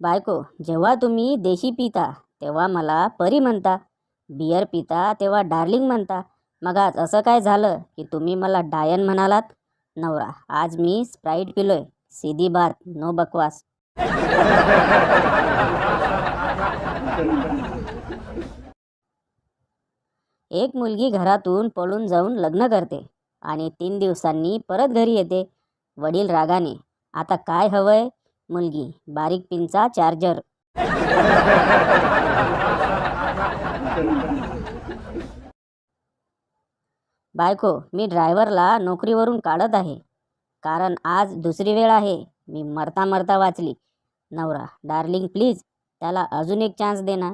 बायको, जेव्हा तुम्ही देशी पिता तेव्हा मला परी म्हणता, बियर पिता तेव्हा डार्लिंग म्हणता. मग आज असं काय झालं की तुम्ही मला डायन म्हणालात? नवरा, आज मी स्प्राईट पिलोय. सीधी बात, नो बकवास. एक मुलगी घरातून पळून जाऊन लग्न करते आणि 3 दिवसांनी परत घरी येते. वडील रागाने, आता काय हवंय? मुलगी, बारीक पिनचा चार्जर. बायको, मी ड्रायव्हरला नोकरीवरून काढत आहे कारण आज दुसरी वेळ आहे. मी मरता मरता वाचली. नवरा, डार्लिंग प्लीज, त्याला अजून एक चान्स दे ना.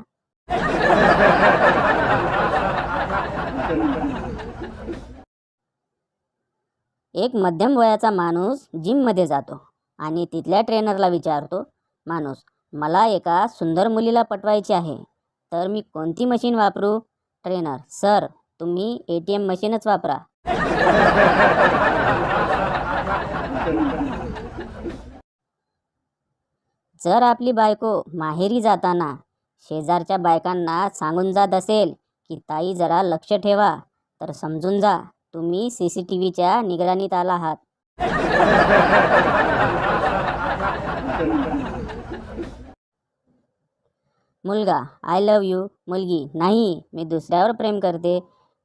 एक मध्यम वयाचा माणूस जिममध्ये जातो आणि तिथल्या ट्रेनरला विचारतो, माणूस, मला एका सुंदर मुलीला पटवायची आहे, तर मी कोणती मशीन वापरू? ट्रेनर, सर, तुम्ही ATM मशीनच वापरा. जर आपली बायको माहेरी जाताना शेजारच्या बायकांना सांगून जात असेल की ताई जरा लक्ष ठेवा, तर समजून जा तुम्ही CCTVच्या निगराणीत आला आहात. मुलगा, आय लव्ह यू. मुलगी, नाही, मी दुसऱ्यावर प्रेम करते.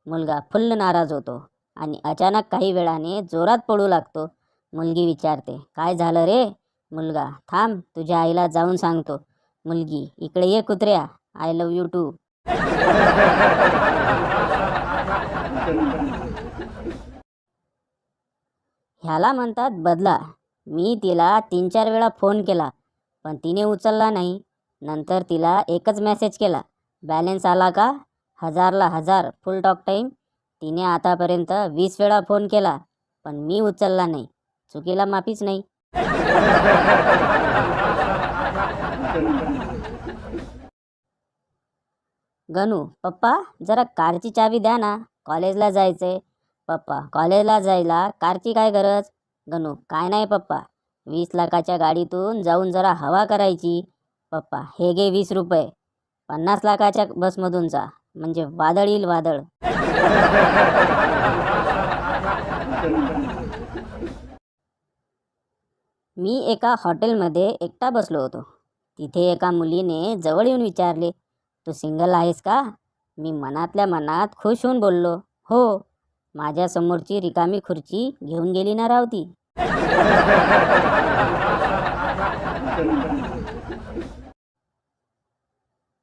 मुलगा फुल्ल नाराज होतो आणि अचानक काही वेळाने जोरात पडू लागतो. मुलगी विचारते, काय झालं रे? मुलगा, थांब, तुझ्या आईला जाऊन सांगतो. मुलगी, इकडे ये कुत्र्या, आय लव्ह यू टू. ह्याला म्हणतात बदला. मी तिला 3-4 वेळा फोन केला पण तिने उचलला नाही. नंतर तिला एकच मेसेज केला, बॅलन्स आला का? 1000ला 1000 फुल टॉक टाईम. तिने आतापर्यंत 20 वेळा फोन केला पण मी उचलला नाही. चुकीला माफीच नाही. गणू, पप्पा, जरा कारची चावी द्या ना, कॉलेजला जायचंय. पप्पा, कॉलेजला जायला कारची काय गरज? गणू, काय नाही पप्पा, 20 लाखाच्या गाडीतून जाऊन जरा हवा करायची. पप्पा, हे घे 20 रुपये. 50 लाखाच्या बसमधून जा, म्हणजे वादळ येईल वादळ. मी एका हॉटेलमध्ये एकटा बसलो होतो. तिथे एका मुलीने जवळ येऊन विचारले, तू सिंगल आहेस का? मी मनातल्या मनात खुश होऊन बोललो, हो. माझ्यासमोरची रिकामी खुर्ची घेऊन गेली ना राव ती.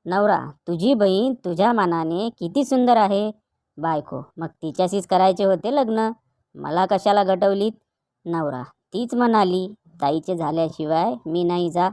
नवरा, तुझी बहीण तुझ्या मनाने किती सुंदर आहे. बायको, मग तिच्याशीच करायचे होते लग्न, मला कशाला गटवलीत? नवरा, तीच म्हणाली, ताईचे झाल्याशिवाय मी नाही जा.